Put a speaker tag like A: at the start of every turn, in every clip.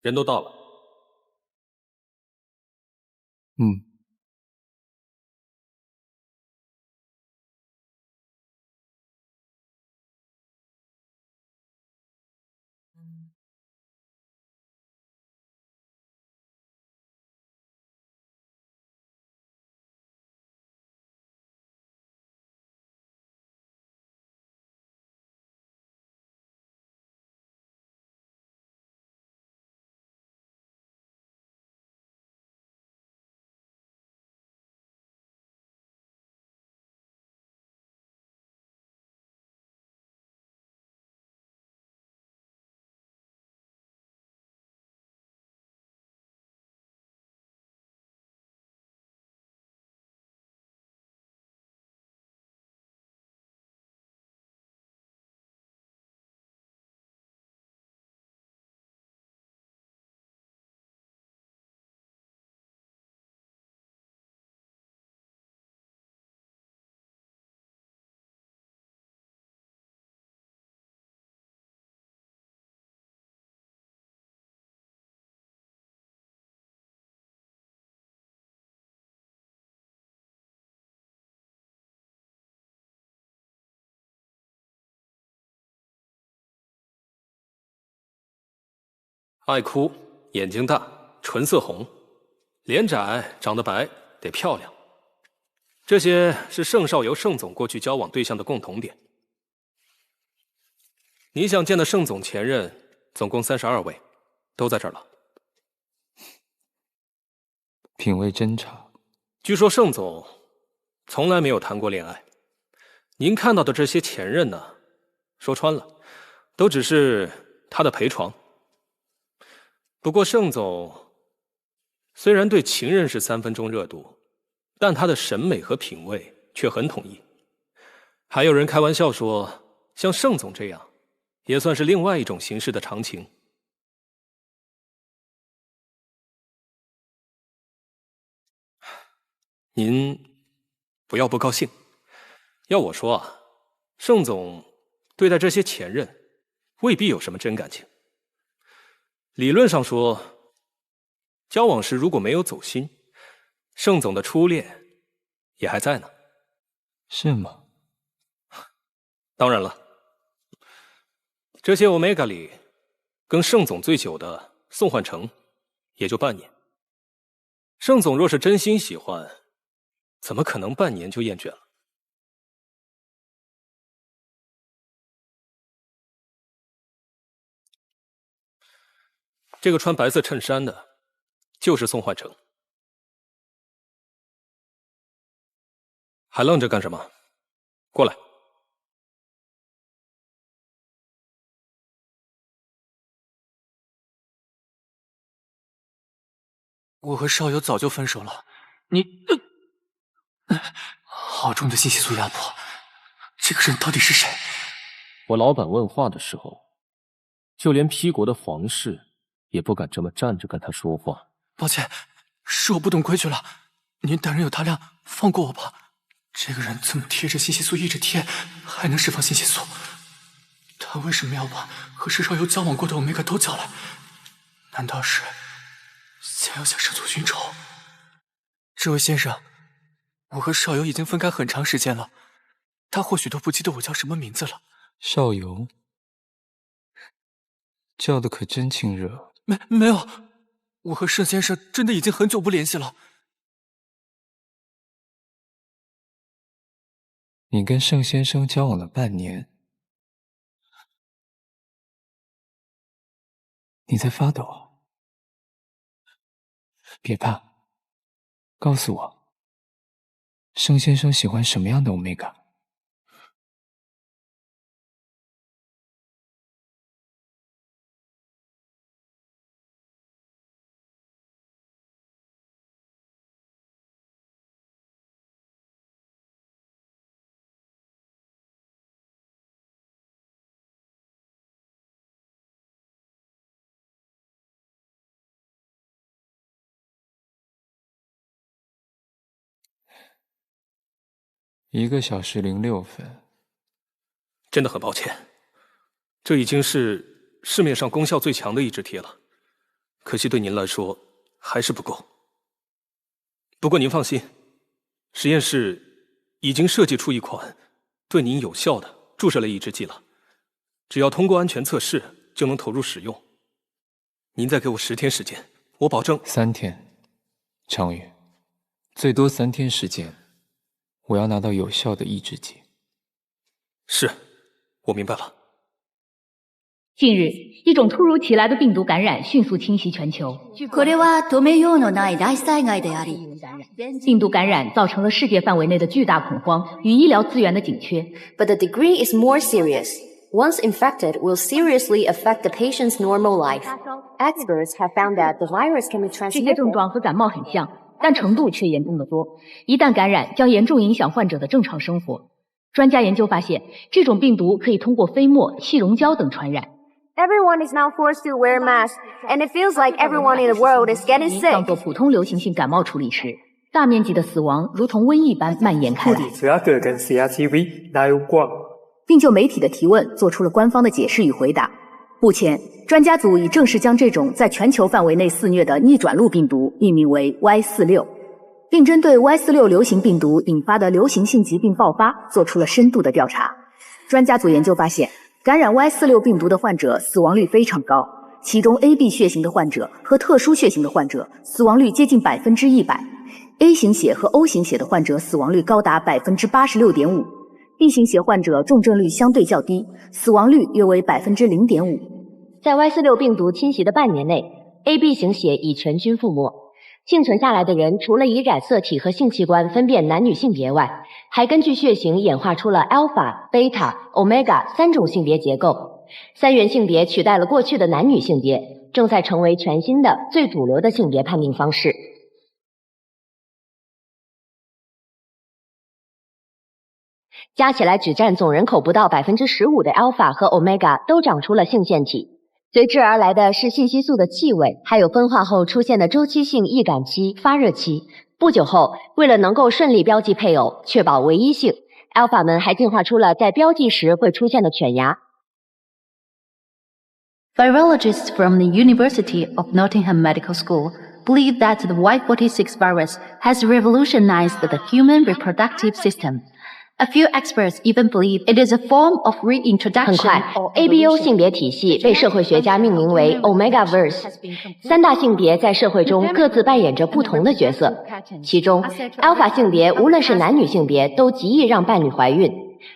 A: 人都到了。
B: 嗯。
A: 爱哭，眼睛大，唇色红，脸窄，长得白，得漂亮。这些是盛少游盛总过去交往对象的共同点。你想见的盛总前任总共32位，都在这儿了。
B: 品味真差。
A: 据说盛总从来没有谈过恋爱，您看到的这些前任呢，说穿了，都只是他的陪床。不过盛总虽然对情人是3分钟热度，但他的审美和品味却很统一。还有人开玩笑说，像盛总这样，也算是另外一种形式的长情。您不要不高兴。要我说啊，盛总对待这些前任，未必有什么真感情。理论上说，交往时如果没有走心，盛总的初恋也还在呢。
B: 是吗？
A: 当然了，这些 Omega 里，跟盛总最久的宋焕成，也就半年。盛总若是真心喜欢，怎么可能半年就厌倦了？这个穿白色衬衫的，就是宋焕成。还愣着干什么？过来。
C: 我和少游早就分手了，好重的信息素压迫，这个人到底是谁？
A: 我老板问话的时候，就连P国的皇室也不敢这么站着跟他说话。
C: 抱歉，是我不懂规矩了，您大人有大量，放过我吧。这个人怎么贴着信息素一直贴，还能释放信息素？他为什么要把和石少游交往过的欧米伽都叫来？难道是想要向圣祖寻仇？这位先生，我和少游已经分开很长时间了，他或许都不记得我叫什么名字了。
B: 少游，叫的可真亲热。
C: 没有，我和盛先生真的已经很久不联系了。
B: 你跟盛先生交往了半年，你在发抖？别怕，告诉我，盛先生喜欢什么样的 Omega？1个小时06分。
A: 真的很抱歉，这已经是市面上功效最强的一支贴了。可惜对您来说还是不够。不过您放心，实验室已经设计出一款对您有效的注射类抑制剂了，只要通过安全测试就能投入使用。您再给我10天时间，我保证。
B: 3天，常宇，最多3天时间，我要拿到有效的抑制剂。
A: 是，我明白了。
D: 近日，一种突如其来的病毒感染迅速侵袭全球。
E: これは止めようのない大災害であり、
D: 病毒感染造成了世界范围内的巨大恐慌与医疗资源的紧缺。
F: But the degree is more serious. Once infected, will seriously affect the patient's normal life. Experts have found that the virus can be
D: 这些
F: transmitted.
D: 症状和感冒很像，但程度却严重得多。一旦感染，将严重影响患者的正常生活。专家研究发现，这种病毒可以通过飞沫、气溶胶等传染。
F: Everyone is now forced to wear masks, and it feels like everyone in the world is getting
D: 当
F: sick.
D: 作普通流行性感冒处理时，大面积的死亡如同瘟疫般蔓延开来。
G: 跟 CRTV 哪有关？
D: 并就媒体的提问做出了官方的解释与回答。目前，专家组已正式将这种在全球范围内肆虐的逆转录病毒命名为 Y46， 并针对 Y46 流行病毒引发的流行性疾病爆发做出了深度的调查。专家组研究发现，感染 Y46 病毒的患者死亡率非常高，其中 AB 血型的患者和特殊血型的患者死亡率接近100%，A 型血和 O 型血的患者死亡率高达86.5%。B 型血患者重症率相对较低，死亡率约为0.5%。
H: 在 Y46 病毒侵袭的半年内 ，AB 型血已全军覆没。幸存下来的人，除了以染色体和性器官分辨男女性别外，还根据血型演化出了 alpha、beta、omega 3种性别结构。3元性别取代了过去的男女性别，正在成为全新的、最主流的性别判定方式。加起来只占总人口不到15%的 alpha 和 omega 都长出了性腺体，随之而来的是信息素的气味，还有分化后出现的周期性易感期、发热期。不久后，为了能够顺利标记配偶，确保唯一性 ，alpha 们还进化出了在标记时会出现的犬牙。
E: Virologists from the University of Nottingham Medical School believe that the Y46 virus has revolutionized the human reproductive system. A few experts even believe it is a form of
H: 很
E: reintroduction
H: 快
E: or
H: ，ABO
E: evolution.
H: 性别体系被社会学家命名为 Omegaverse。3大性别在社会中各自扮演着不同的角色，其中 Alpha 性别无论是男女性别都极易让伴侣怀孕，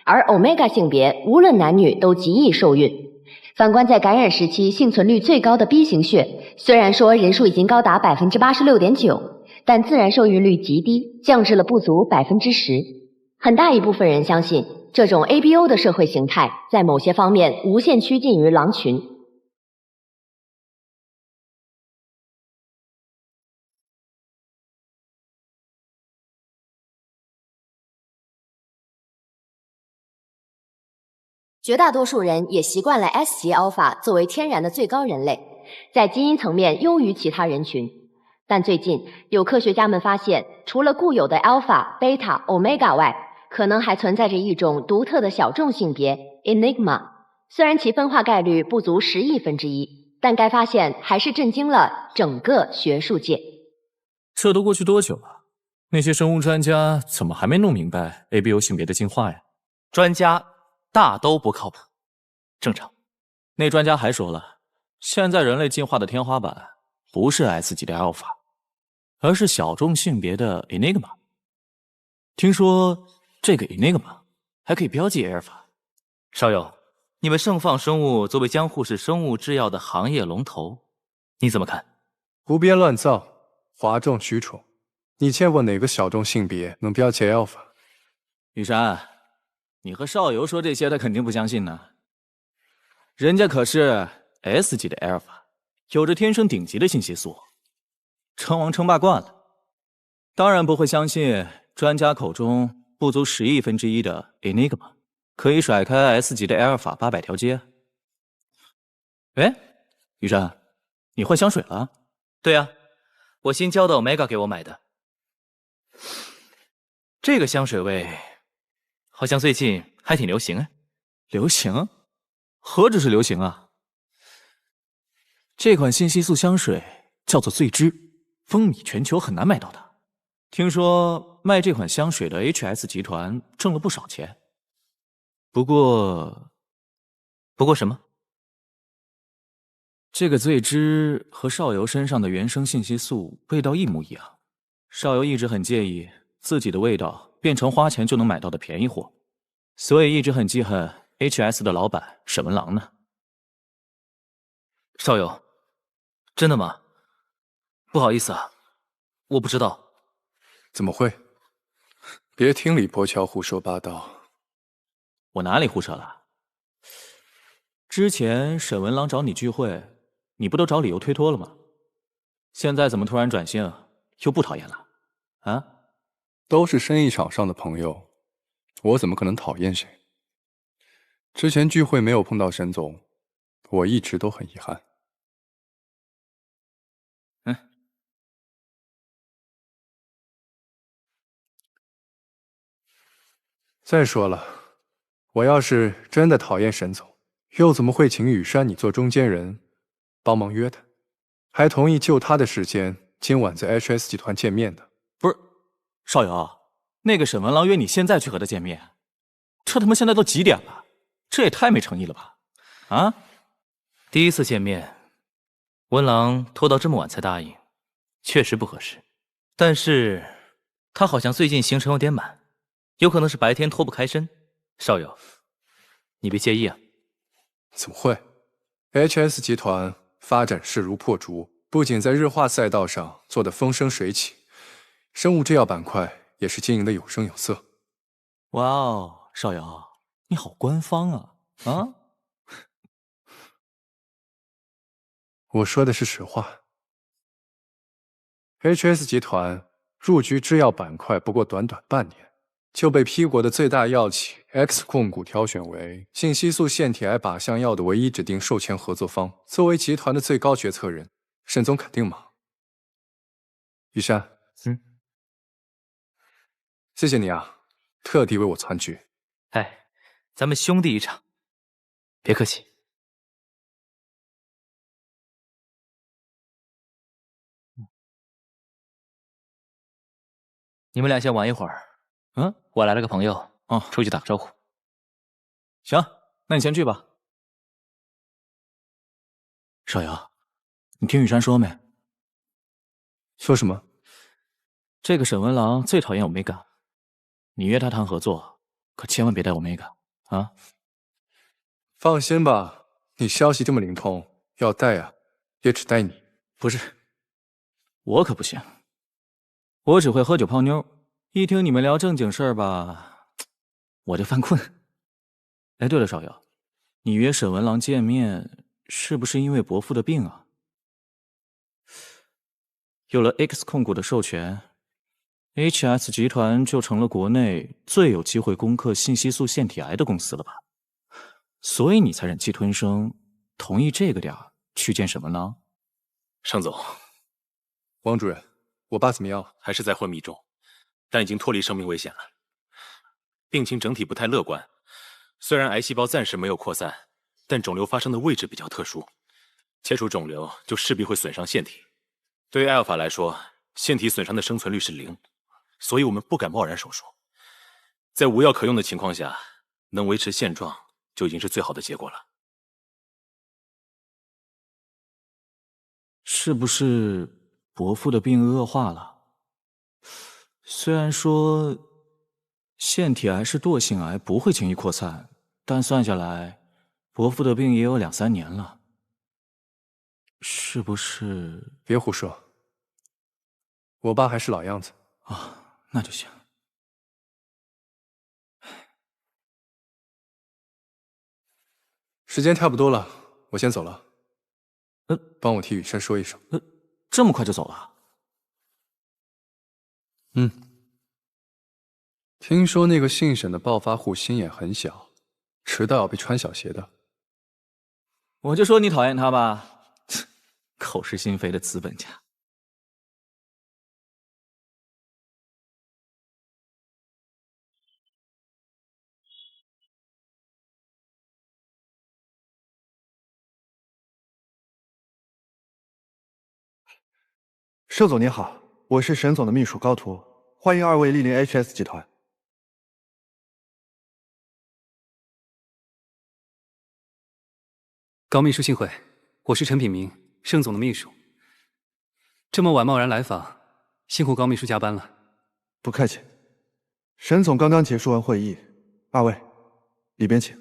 H: 而 Omega 性别无论男女都极易受孕。反观在感染时期幸存率最高的 B 型血，虽然说人数已经高达86.9%，但自然受孕率极低，降至了不足10%。很大一部分人相信，这种 ABO 的社会形态在某些方面无限趋近于狼群。绝大多数人也习惯了 S 级 alpha 作为天然的最高人类，在基因层面优于其他人群。但最近有科学家们发现，除了固有的 alpha、beta、omega 外，可能还存在着一种独特的小众性别 Enigma。虽然其分化概率不足10亿分之一，但该发现还是震惊了整个学术界。
I: 这都过去多久了？那些生物专家怎么还没弄明白 ABO 性别的进化呀？
J: 专家大都不靠谱，正常。
I: 那专家还说了，现在人类进化的天花板不是 S 级的 Alpha， 而是小众性别的 Enigma。听说这个 Enigma 还可以标记 Alpha。
J: 少友，你们盛放生物作为江户市生物制药的行业龙头，你怎么看？
G: 胡编乱造，哗众取宠。你见过哪个小众性别能标记 alpha？
I: 雨山，你和少游说这些，他肯定不相信呢。人家可是 S 级的 Alpha， 有着天生顶级的信息素，称王称霸惯了，当然不会相信专家口中不足10亿分之一的 Enigma 可以甩开 S 级的 Alpha 800条街。哎，雨山，你换香水了？
J: 对啊，我新交的 Omega 给我买的。这个香水味好像最近还挺流行啊。
I: 流行？何止是流行啊！这款信息素香水叫做醉之，风靡全球，很难买到的。听说卖这款香水的 HS 集团挣了不少钱。不过
J: 什么？
I: 这个醉之和少游身上的原生信息素味道一模一样，少游一直很介意自己的味道变成花钱就能买到的便宜货，所以一直很记恨 HS 的老板沈文郎呢。
J: 少游，真的吗？不好意思啊，我不知道。
G: 怎么会？别听李伯桥胡说八道。
I: 我哪里胡扯了？之前沈文郎找你聚会，你不都找理由推脱了吗？现在怎么突然转性，又不讨厌了？啊？
G: 都是生意场上的朋友，我怎么可能讨厌谁？之前聚会没有碰到沈总，我一直都很遗憾。再说了，我要是真的讨厌沈总，又怎么会请雨山你做中间人，帮忙约他，还同意就他的时间今晚在 HS 集团见面的？
I: 不是，少游，那个沈文郎约你现在去和他见面，这他妈现在都几点了？这也太没诚意了吧？啊？
J: 第一次见面，文郎拖到这么晚才答应，确实不合适。但是他好像最近行程有点满，有可能是白天脱不开身。少游，你别介意啊。
G: 怎么会 ？HS 集团发展势如破竹，不仅在日化赛道上做得风生水起，生物制药板块也是经营的有声有色。
I: 哇哦，少游，你好官方啊！啊？
G: 我说的是实话。HS 集团入局制药板块不过短短半年，就被 P 国的最大药企 X 控股挑选为信息素腺体癌靶向药的唯一指定授权合作方。作为集团的最高决策人，沈总肯定忙。雨山，谢谢你啊，特地为我攒局。
J: 哎，咱们兄弟一场，别客气。你们俩先玩一会儿。我来了个朋友，出去打个招呼。
I: 行，那你先去吧。少游，你听雨山说没？
G: 说什么？
I: 这个沈文郎最讨厌Omega，你约他谈合作，可千万别带Omega啊！
G: 放心吧，你消息这么灵通，要带啊，也只带你。
I: 不是，我可不行，我只会喝酒泡妞，一听你们聊正经事儿吧，我就犯困。哎，对了，少游，你约沈文郎见面，是不是因为伯父的病啊？有了 X 控股的授权 ，HS 集团就成了国内最有机会攻克信息素腺体癌的公司了吧？所以你才忍气吞声，同意这个点儿去见沈文郎。
A: 盛总，
G: 王主任，我爸怎么样？
A: 还是在昏迷中，但已经脱离生命危险了。病情整体不太乐观，虽然癌细胞暂时没有扩散，但肿瘤发生的位置比较特殊，切除肿瘤就势必会损伤腺体。对于阿尔法来说，腺体损伤的生存率是0，所以我们不敢贸然手术。在无药可用的情况下，能维持现状就已经是最好的结果了。
I: 是不是伯父的病恶化了？虽然说腺体癌是惰性癌，不会轻易扩散，但算下来，伯父的病也有2、3年了。是不是？
G: 别胡说，我爸还是老样子
I: 啊，那就行。
G: 时间差不多了，我先走了。帮我替雨山说一声。
I: 这么快就走了？
G: 听说那个姓沈的暴发户心眼很小，迟到要被穿小鞋的。
I: 我就说你讨厌他吧，口是心非的资本家。
K: 盛总您好，我是沈总的秘书高图，欢迎二位莅临 HS 集团。
L: 高秘书幸会，我是陈品明，盛总的秘书。这么晚贸然来访，辛苦高秘书加班了。
K: 不客气。沈总刚刚结束完会议，二位里边请。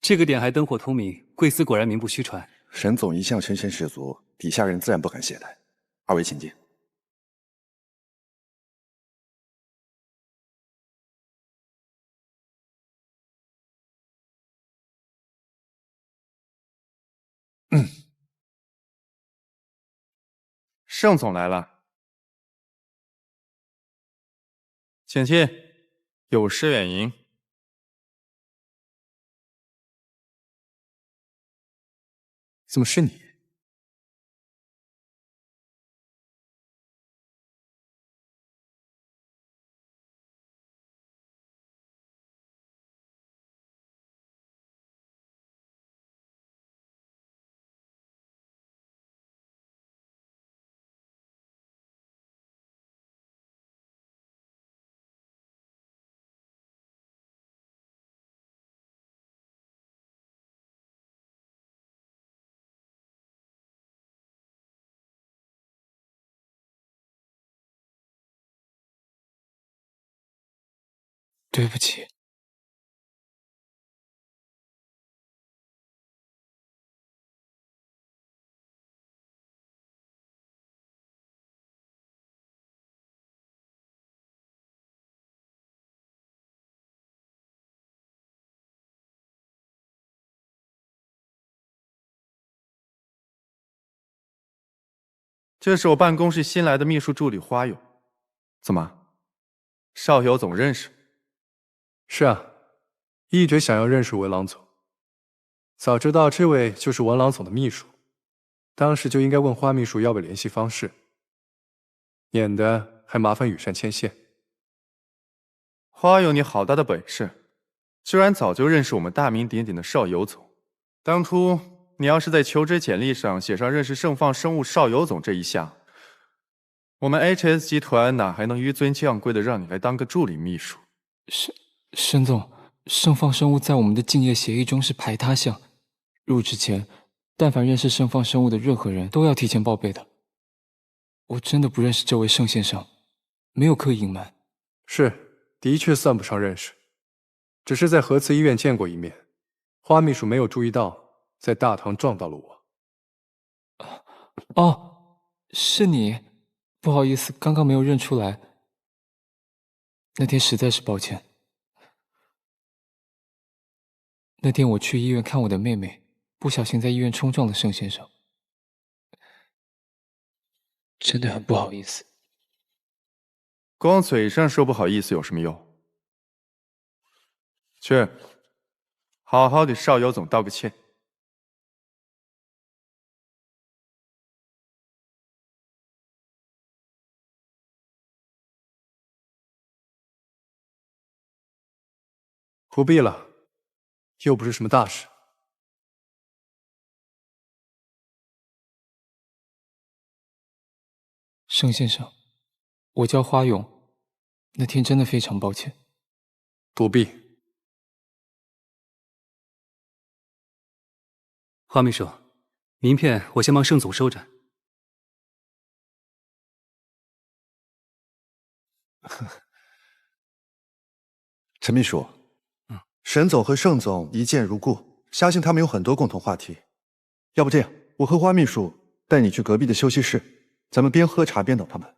L: 这个点还灯火通明，贵司果然名不虚传。
K: 沈总一向身先士卒，底下人自然不敢懈怠。二位请进。
M: 盛总来了，请进，有失远迎。
G: 怎么是你？
B: 对不起。
M: 这是我办公室新来的秘书助理花友，怎么，邵尤总认识？
G: 是啊，一直想要认识文郎总。早知道这位就是文郎总的秘书，当时就应该问花秘书要个联系方式，免得还麻烦羽山牵线。
M: 花友，你好大的本事，居然早就认识我们大名鼎鼎的邵尤总。当初你要是在求职简历上写上认识盛放生物邵尤总这一项，我们 HS 集团哪还能纡尊降贵的让你来当个助理秘书？
B: 沈总，盛放生物在我们的竞业协议中是排他项，入职前，但凡认识盛放生物的任何人都要提前报备的。我真的不认识这位盛先生，没有刻意隐瞒。
G: 是，的确算不上认识，只是在核磁医院见过一面。花秘书没有注意到，在大堂撞到了我。
B: 哦，是你，不好意思，刚刚没有认出来。那天实在是抱歉。那天我去医院看我的妹妹，不小心在医院冲撞了盛先生，真的很不好意思。
M: 光嘴上说不好意思有什么用？去，好好给邵尤总道个歉。
G: 不必了，又不是什么大事。
B: 盛先生，我叫花勇，那天真的非常抱歉。
G: 不必。
L: 花秘书，名片我先帮盛总收着。
K: 陈秘书，沈总和盛总一见如故，相信他们有很多共同话题。要不这样，我和花秘书带你去隔壁的休息室，咱们边喝茶边等他们。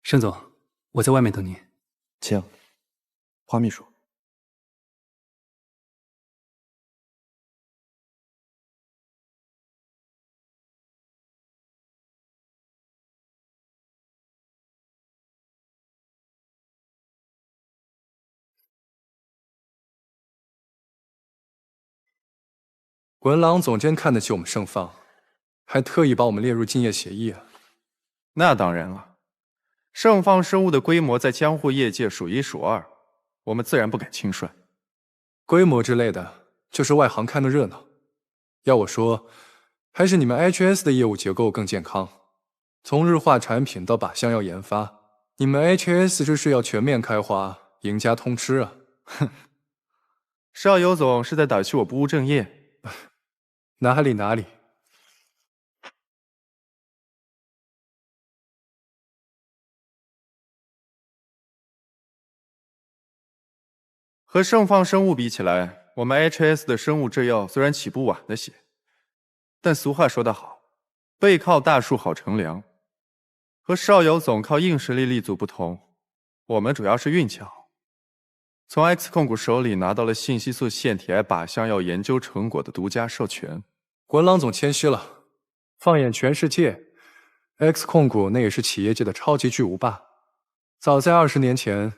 L: 盛总，我在外面等您。
K: 请，花秘书。
G: 文郎总监看得起我们盛放，还特意把我们列入竞业协议啊。
M: 那当然了，盛放生物的规模在江户业界数一数二，我们自然不敢轻率。
G: 规模之类的，就是外行看的热闹。要我说，还是你们 HS 的业务结构更健康。从日化产品到靶向药研发，你们 HS 这是要全面开花，赢家通吃啊！
M: 哼，邵尤总是在打趣我不务正业。
G: 哪里哪里。
M: 和盛放生物比起来，我们 HS 的生物制药虽然起步晚了些，但俗话说得好，背靠大树好乘凉。和邵尤总靠硬实力立足不同，我们主要是运气好，从 X 控股手里拿到了信息素腺体癌靶向药研究成果的独家授权。
G: 文郎总谦虚了，放眼全世界 ，X 控股那也是企业界的超级巨无霸，早在20年前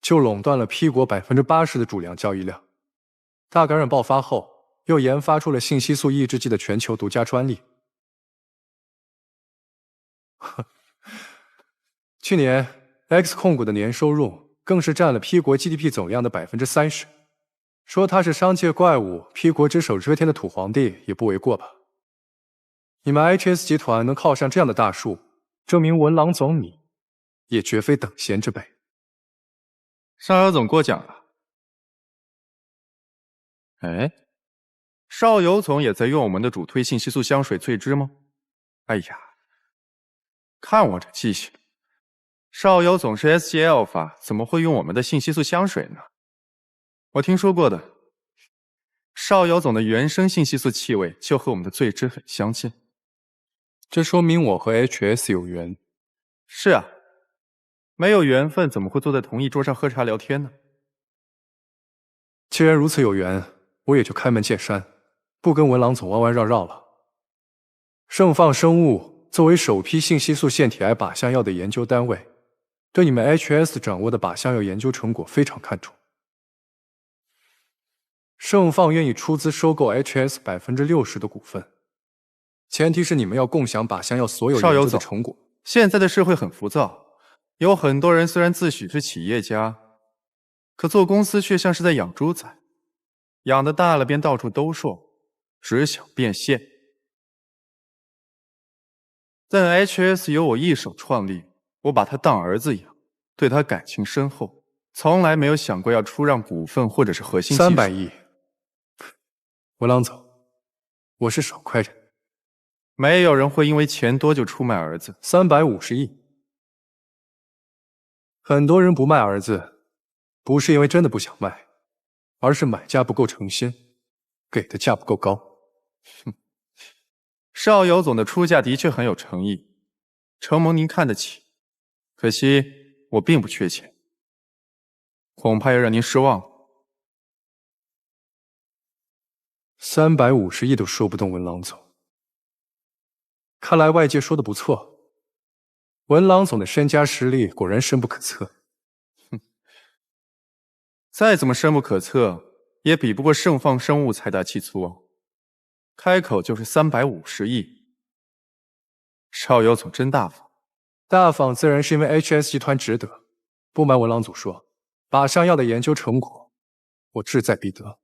G: 就垄断了 P 国80%的主粮交易量。大感染爆发后，又研发出了信息素抑制剂的全球独家专利。去年 X 控股的年收入更是占了 P 国 GDP 总量的30%，说他是商界怪物、P 国只手遮天的土皇帝也不为过吧？你们 HS 集团能靠上这样的大树，证明文郎总你也绝非等闲之辈。
M: 邵尤总过奖了。哎，邵尤总也在用我们的主推信息素香水萃汁吗？哎呀，看我这记性，邵尤总是 SG Alpha， 怎么会用我们的信息素香水呢？我听说过的，邵尤总的原生信息素气味就和我们的萃汁很相近。
G: 这说明我和 HS 有缘。
M: 是啊，没有缘分怎么会坐在同一桌上喝茶聊天呢？
G: 既然如此有缘，我也就开门见山，不跟文郎总弯弯绕绕了。盛放生物作为首批信息素腺体癌靶向药的研究单位，对你们 HS 掌握的靶向药研究成果非常看重。盛放愿意出资收购 HS 60%的股份，前提是你们要共享靶向药所有研究的成果。
M: 现在的社会很浮躁，有很多人虽然自诩是企业家，可做公司却像是在养猪仔，养的大了便到处兜售，只想变现。但 HS 由我一手创立，我把他当儿子养，对他感情深厚，从来没有想过要出让股份或者是核心技术。
G: 300亿，文郎总，我是少亏人。
M: 没有人会因为钱多就出卖儿子。
G: 350亿，很多人不卖儿子，不是因为真的不想卖，而是买家不够诚心，给的价不够高。
M: 哼，邵尤总的出价的确很有诚意，承蒙您看得起，可惜我并不缺钱，恐怕要让您失望了。
G: 350亿都说不动文郎总，看来外界说的不错，文郎总的身家实力果然深不可测。
M: 哼，再怎么深不可测，也比不过盛放生物财大气粗啊！开口就是350亿，邵尤总真大方。
G: 大方自然是因为 HS 集团值得。不瞒文郎总说，靶向药的研究成果，我志在必得。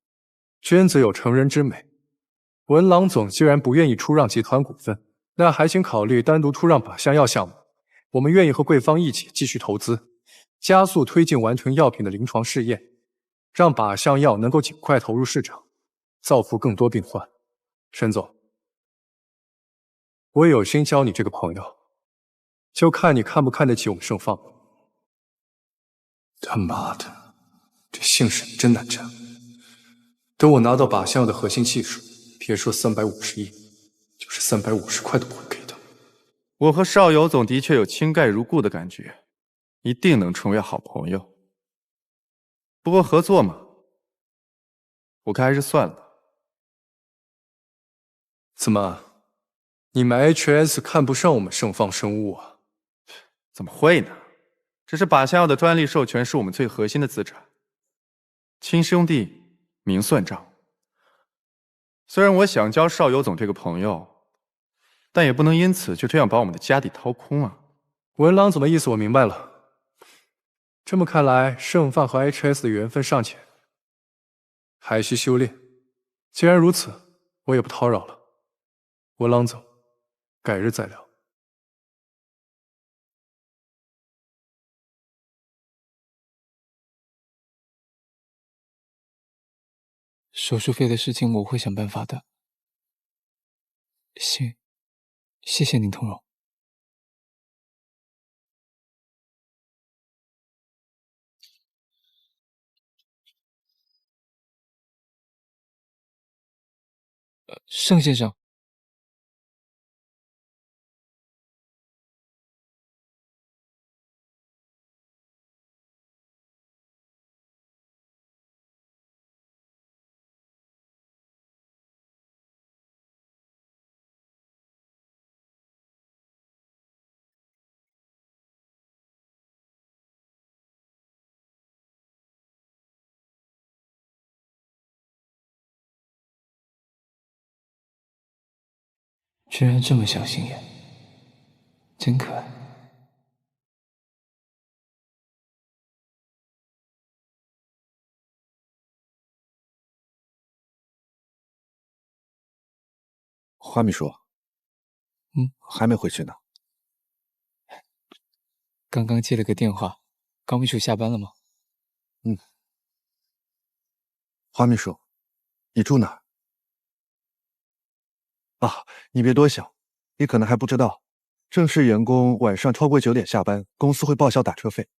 G: 君子有成人之美，文郎总既然不愿意出让集团股份，那还请考虑单独出让靶向药项目。我们愿意和贵方一起继续投资，加速推进丸臀药品的临床试验，让靶向药能够尽快投入市场，造福更多病患。沈总，我有心交你这个朋友，就看你看不看得起我们盛放。他妈的，这姓沈真难缠。等我拿到靶向药的核心技术，别说350亿，就是350块都不会给的。
M: 我和邵尤总的确有亲盖如故的感觉，一定能成为好朋友。不过合作嘛，我看还是算了。
G: 怎么，你们 HS 看不上我们盛放生物啊？
M: 怎么会呢？这是靶向药的专利授权，是我们最核心的资产。亲兄弟明算账。虽然我想交邵尤总这个朋友，但也不能因此就这样把我们的家底掏空啊。
G: 文郎总的意思我明白了。这么看来，盛放和 HS 的缘分尚浅。还需修炼。既然如此，我也不叨扰了。我郎走，改日再聊。
B: 手术费的事情我会想办法的。谢谢宁同荣。盛先生。居然这么小心眼，真可爱。
K: 花秘书，还没回去呢。
B: 刚刚接了个电话，高秘书下班了吗？
K: 花秘书，你住哪儿？啊，你别多想，你可能还不知道，正式员工晚上超过9点下班，公司会报销打车费。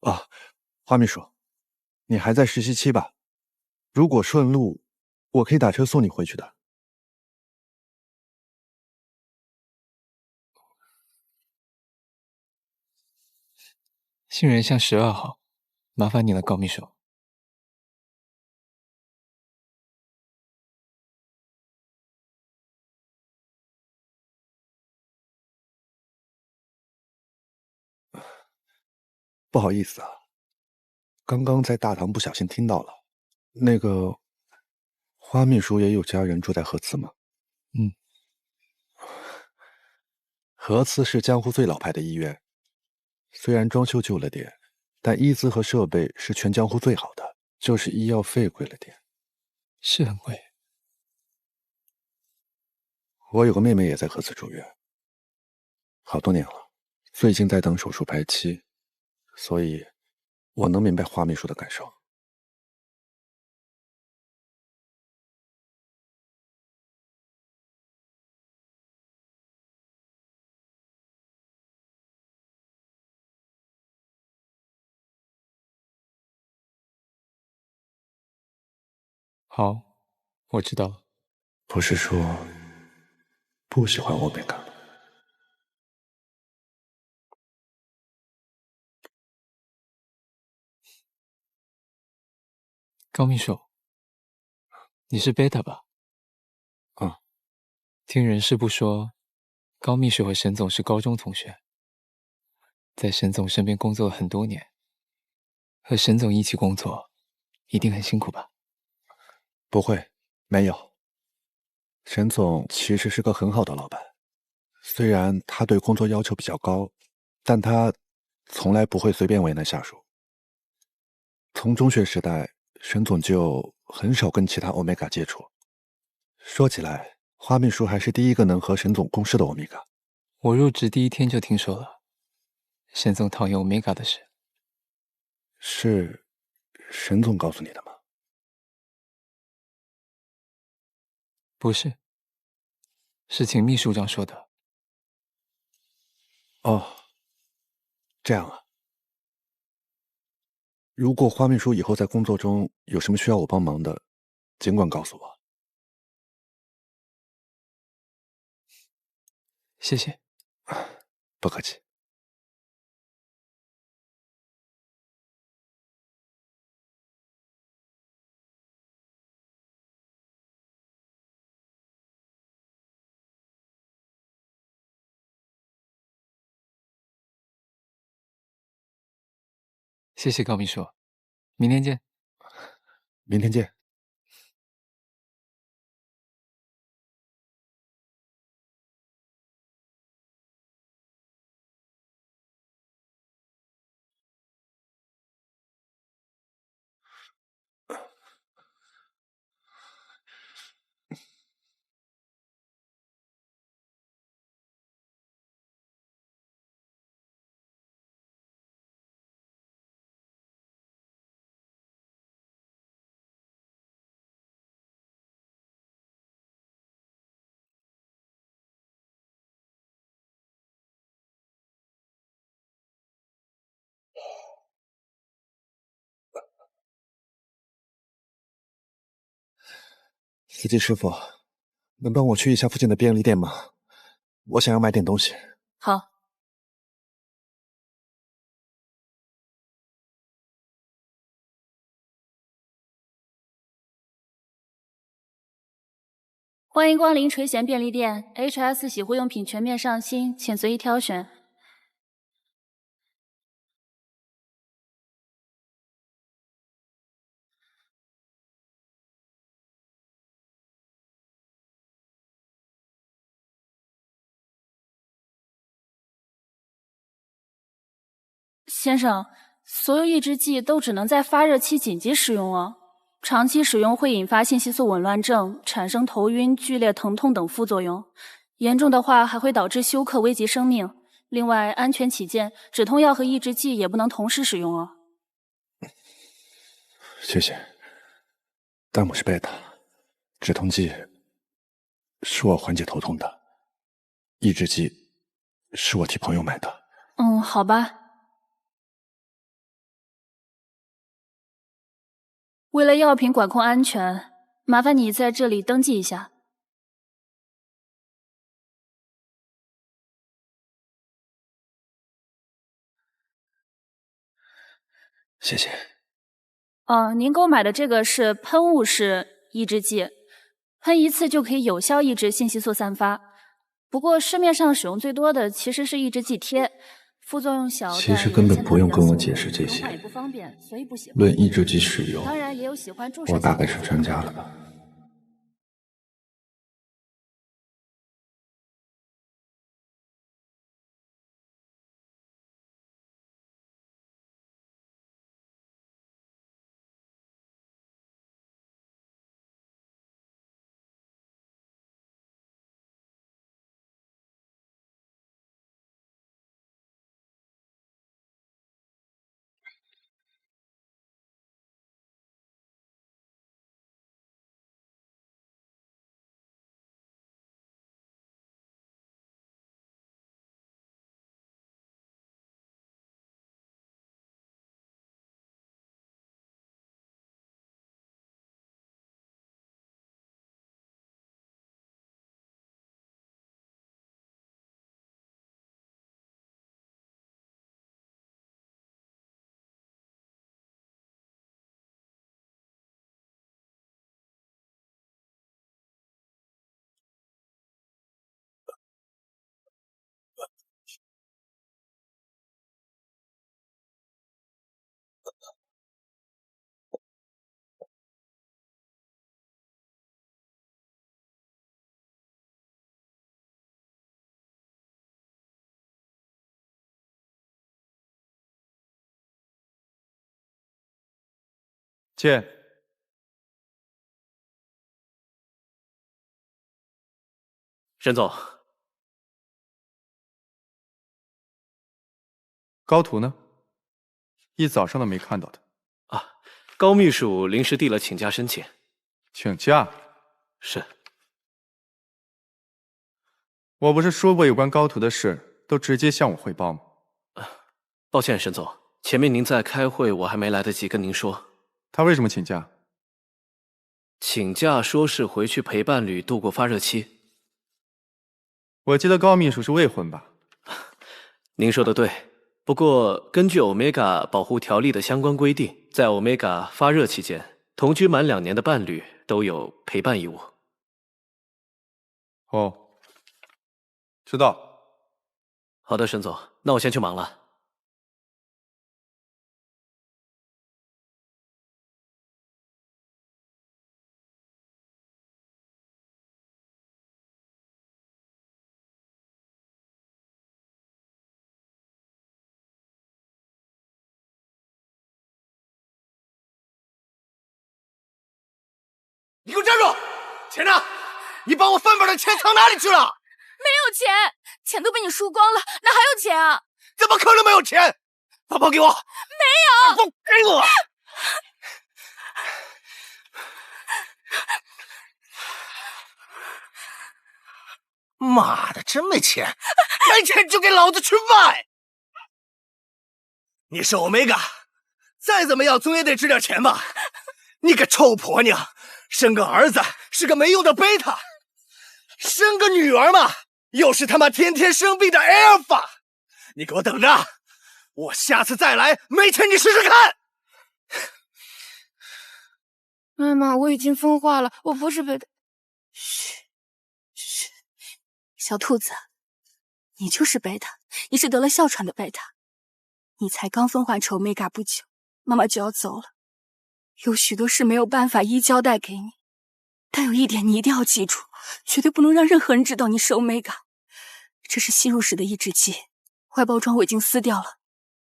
K: 啊，花秘书，你还在实习期吧？如果顺路，我可以打车送你回去的。
B: 新人巷12号，麻烦你了，高秘书。
K: 不好意思啊，刚刚在大堂不小心听到了。那个花秘书也有家人住在核磁吗？核磁是江湖最老牌的医院，虽然装修旧了点，但医资和设备是全江湖最好的，就是医药费贵了点。
B: 是很贵。
K: 我有个妹妹也在核磁住院，好多年了，最近在等手术排期，所以我能明白花秘书的感受。
B: 好，我知道了。
K: 不是说不喜欢欧米伽吗？
B: 高秘书，你是贝塔吧？听人事部说，高秘书和沈总是高中同学，在沈总身边工作了很多年，和沈总一起工作，一定很辛苦吧？
K: 不会，没有。沈总其实是个很好的老板，虽然他对工作要求比较高，但他从来不会随便为难下属。从中学时代，沈总就很少跟其他欧米伽接触。说起来，花秘书还是第一个能和沈总共事的欧米伽。
B: 我入职第1天就听说了沈总讨厌欧米伽的事。
K: 是沈总告诉你的吗？
B: 不是，是请秘书长说的。
K: 哦，这样啊。如果花秘书以后在工作中有什么需要我帮忙的，尽管告诉我。
B: 谢谢。
K: 不客气。
B: 谢谢高秘书，明天见。
K: 明天见。司机师傅，能帮我去一下附近的便利店吗？我想要买点东西。
D: 好。
N: 欢迎光临垂涎便利店 ，HS 洗护用品全面上新，请随意挑选。先生，所有抑制剂都只能在发热期紧急使用哦。长期使用会引发信息素紊乱症，产生头晕、剧烈疼痛等副作用，严重的话还会导致休克，危及生命。另外，安全起见，止痛药和抑制剂也不能同时使用哦。
K: 谢谢。弹幕是贝塔，止痛剂是我缓解头痛的，抑制剂是我替朋友买的。
N: 好吧。为了药品管控安全，麻烦你在这里登记一下。
K: 谢谢。
N: 您购买的这个是喷雾式抑制剂，喷一次就可以有效抑制信息素散发。不过市面上使用最多的其实是抑制剂贴，副作用小。
O: 其实根本不用跟我解释这些。论抑制剂使用，
N: 当然也有喜欢注射。
O: 我大概是专家了吧？
M: 剑，
A: 沈总，
M: 高图呢？一早上都没看到他。
A: 高秘书临时递了请假申请。
M: 请假？
A: 是。
M: 我不是说过有关高图的事都直接向我汇报吗？
A: 抱歉，沈总，前面您在开会，我还没来得及跟您说。
M: 他为什么请假？
A: 请假说是回去陪伴侣度过发热期。
M: 我记得高秘书是未婚吧？
A: 您说的对，不过根据 Omega 保护条例的相关规定，在 Omega 发热期间，同居满2年的伴侣都有陪伴义务。
M: 哦，知道。
A: 好的，沈总，那我先去忙了。
P: 你给我站住！钱呢？你把我饭本的钱藏哪里去了？
N: 没有钱，钱都被你输光了，哪还有钱啊？
P: 怎么可能没有钱？把包给我！
N: 没有！
P: 给我！妈的，真没钱！没钱就给老子去卖！你是欧米伽，再怎么样总也得值点钱吧？你个臭婆娘，生个儿子是个没用的贝塔，生个女儿嘛，又是他妈天天生病的阿尔法。你给我等着，我下次再来，没钱你试试看。
Q: 妈妈，我已经分化了，我不是贝塔。
R: 嘘，嘘，小兔子，你就是贝塔，你是得了哮喘的贝塔。你才刚分化成 Omega 不久，妈妈就要走了，有许多事没有办法一一交代给你。但有一点你一定要记住，绝对不能让任何人知道你是 Omega。这是吸入时的抑制剂，外包装我已经撕掉了。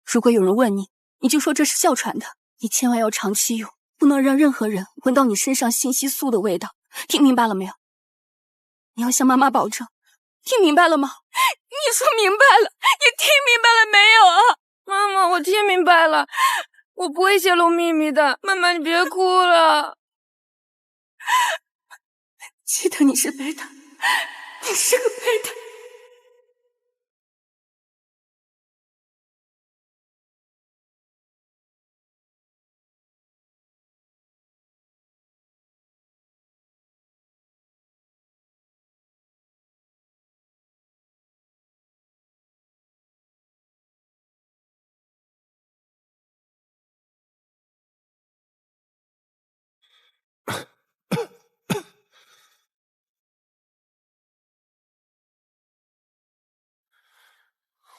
R: 如果有人问你，你就说这是哮喘的，你千万要长期用，不能让任何人闻到你身上信息素的味道，听明白了没有？你要向妈妈保证，听明白了吗？你说明白了，你听明白了没有啊？
Q: 妈妈，我听明白了，我不会泄露秘密的。妈妈，你别哭了。
R: 记得你是贝塔，你是个贝塔。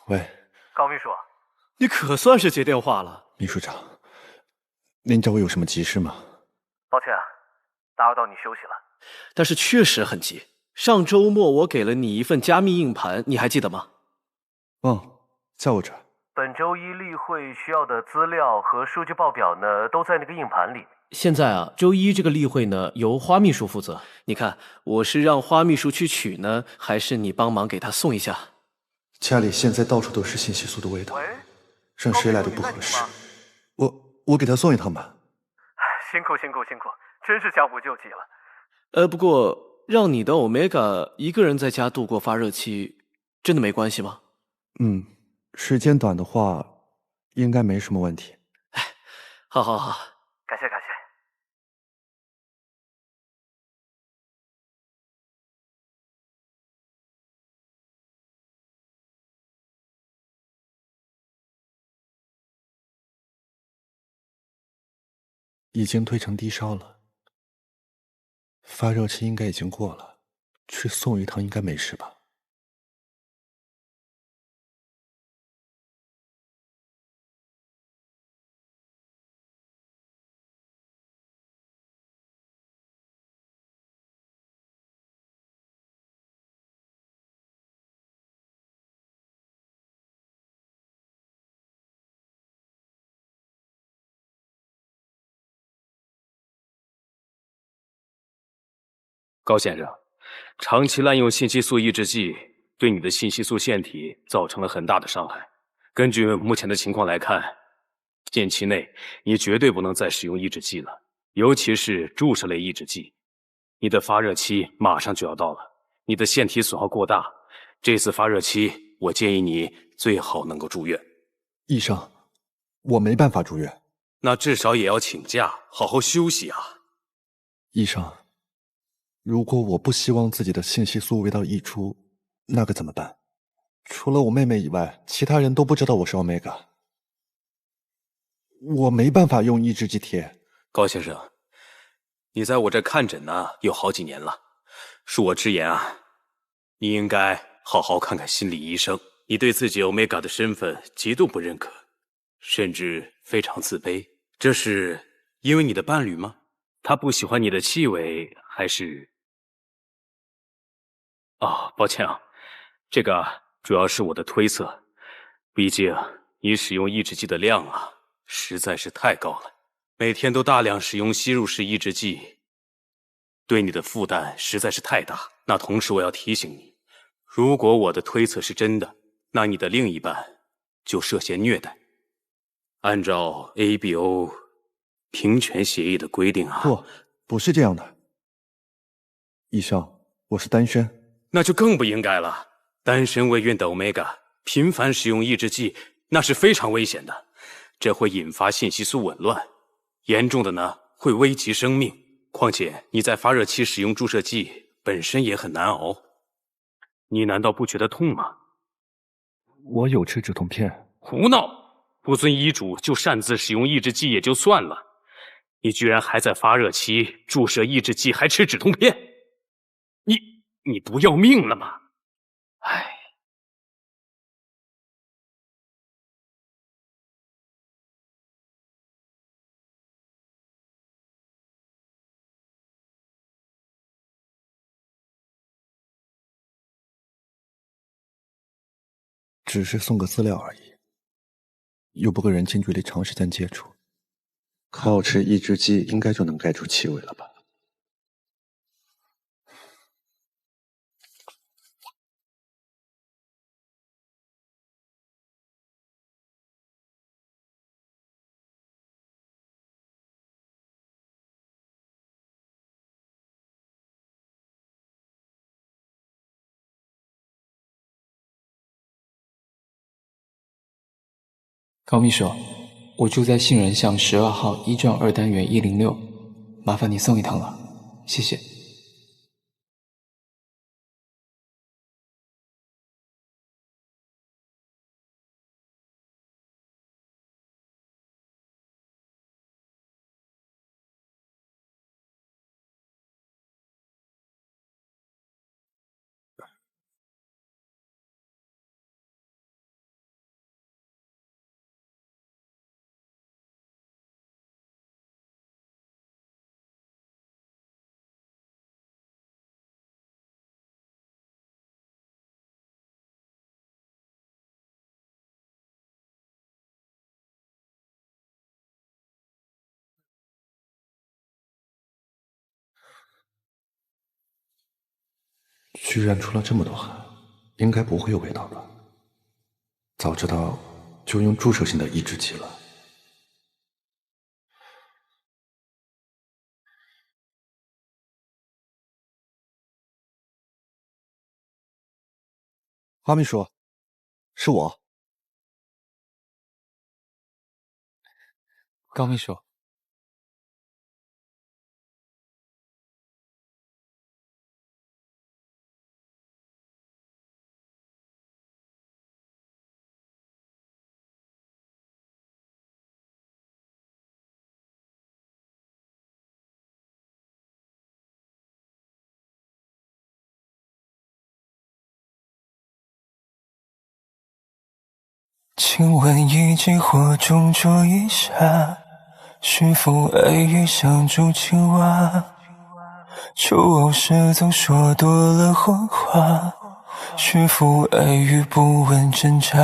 K: 喂，
A: 高秘书，你可算是接电话了。
K: 秘书长，您找我有什么急事吗？
A: 抱歉，打扰到你休息了。但是确实很急。上周末我给了你一份加密硬盘，你还记得吗？
K: 在我这儿。
A: 本周一例会需要的资料和数据报表呢，都在那个硬盘里。现在啊，周一这个例会呢，由花秘书负责。你看，我是让花秘书去取呢，还是你帮忙给他送一下？
K: 家里现在到处都是信息素的味道，让谁来都不合适。我给他送一趟吧。
A: 辛苦，真是将不救急了。不过让你的 Omega 一个人在家度过发热期，真的没关系吗？
K: 时间短的话，应该没什么问题。
A: 好，感谢。
K: 已经退成低烧了，发热期应该已经过了，去送一趟应该没事吧？
S: 高先生，长期滥用信息素抑制剂对你的信息素腺体造成了很大的伤害。根据目前的情况来看，近期内你绝对不能再使用抑制剂了，尤其是注射类抑制剂。你的发热期马上就要到了，你的腺体损耗过大，这次发热期我建议你最好能够住院。
K: 医生，我没办法住院。
S: 那至少也要请假，好好休息啊。
K: 医生，如果我不希望自己的信息素味道溢出，那可怎么办？除了我妹妹以外，其他人都不知道我是 Omega。我没办法用抑制剂贴。
S: 高先生，你在我这看诊呢有好几年了，恕我直言啊，你应该好好看看心理医生。你对自己 Omega 的身份极度不认可，甚至非常自卑，这是因为你的伴侣吗？他不喜欢你的气味，还是……抱歉啊，这个主要是我的推测，毕竟你使用抑制剂的量实在是太高了，每天都大量使用吸入式抑制剂，对你的负担实在是太大。那同时我要提醒你，如果我的推测是真的，那你的另一半就涉嫌虐待。按照 ABO 平权协议的规定
K: 不是这样的。医生，我是单身。
S: 那就更不应该了。单身未孕的 Omega 频繁使用抑制剂，那是非常危险的，这会引发信息素紊乱，严重的呢会危及生命。况且你在发热期使用注射剂本身也很难熬，你难道不觉得痛吗？
O: 我有吃止痛片。
S: 胡闹！不遵医嘱就擅自使用抑制剂也就算了，你居然还在发热期注射抑制剂，还吃止痛片，你不要命了吗？唉。
K: 只是送个资料而已，又不跟人近距离长时间接触，靠吃抑制剂应该就能盖住气味了吧？
B: 高秘书，我住在杏仁巷12号1幢2单元106，麻烦你送一趟了，谢谢。
K: 居然出了这么多汗，应该不会有味道吧？早知道就用注射性的抑制剂了。花秘书，是我。
B: 高秘书，
T: 请问一记火中灼一下，是否爱欲像株青蛙？求偶时总说多了谎话，是否爱欲不问真假？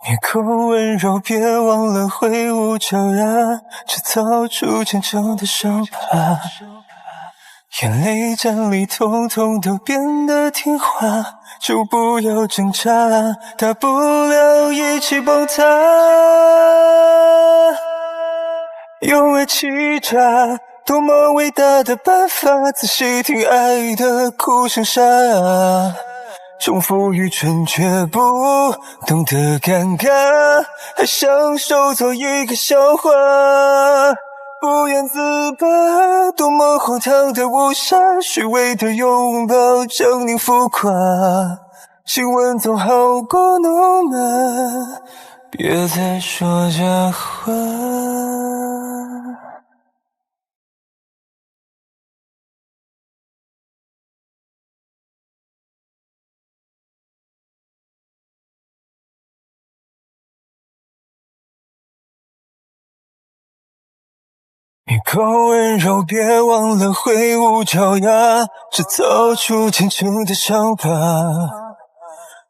T: 你口温柔，别忘了挥舞骄牙，制造出虔诚的伤疤。眼泪站里统统都变得听话，就不要挣扎，大不了一起崩塌。用爱欺诈，多么伟大的办法，仔细听爱的哭声沙哑。重复愚蠢却不懂得尴尬，还享受做一个笑话。不愿自拔，多么荒唐的误杀，虚伪的拥抱狰狞浮夸。亲吻总好过怒骂，别再说假话。你口温柔，别忘了挥舞骄牙，制造出虔诚的伤疤。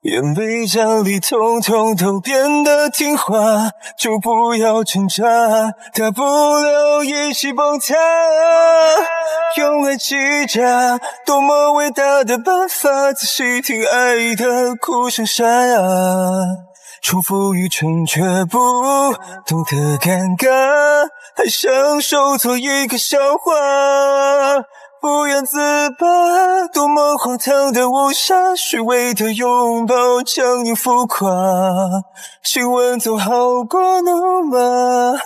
T: 眼泪站里统统都变得听话，就不要挣扎，大不了一起崩塌。用爱欺诈，多么伟大的办法，仔细听爱的哭声沙哑。重复愚蠢却不懂得尴尬，还享受做一个笑话。不愿自拔，多么荒唐的误杀，虚伪的拥抱狰狞浮夸。亲吻总好过怒骂，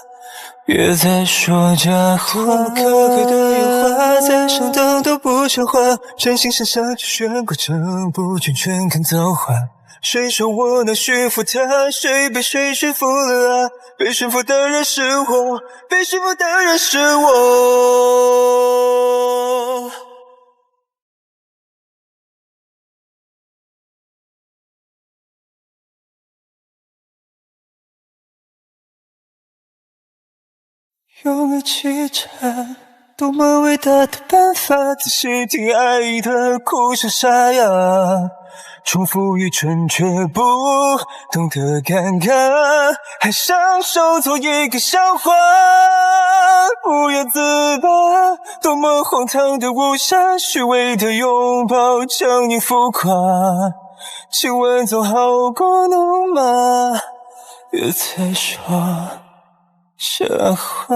T: 别再说假话，苛刻的油画再生灯都不像话，真心想象就选过程，不全全看造化。谁说我能驯服他？谁被谁驯服了啊？被驯服的人是我，被驯服的人是我。用了气战，多么伟大的办法！仔细听爱的哭声沙哑，重复一春却不懂得尴尬，还享受做一个笑话，不要自大，多么荒唐的无暇，虚伪的拥抱将你浮夸，亲吻总好过怒骂，别再说假话。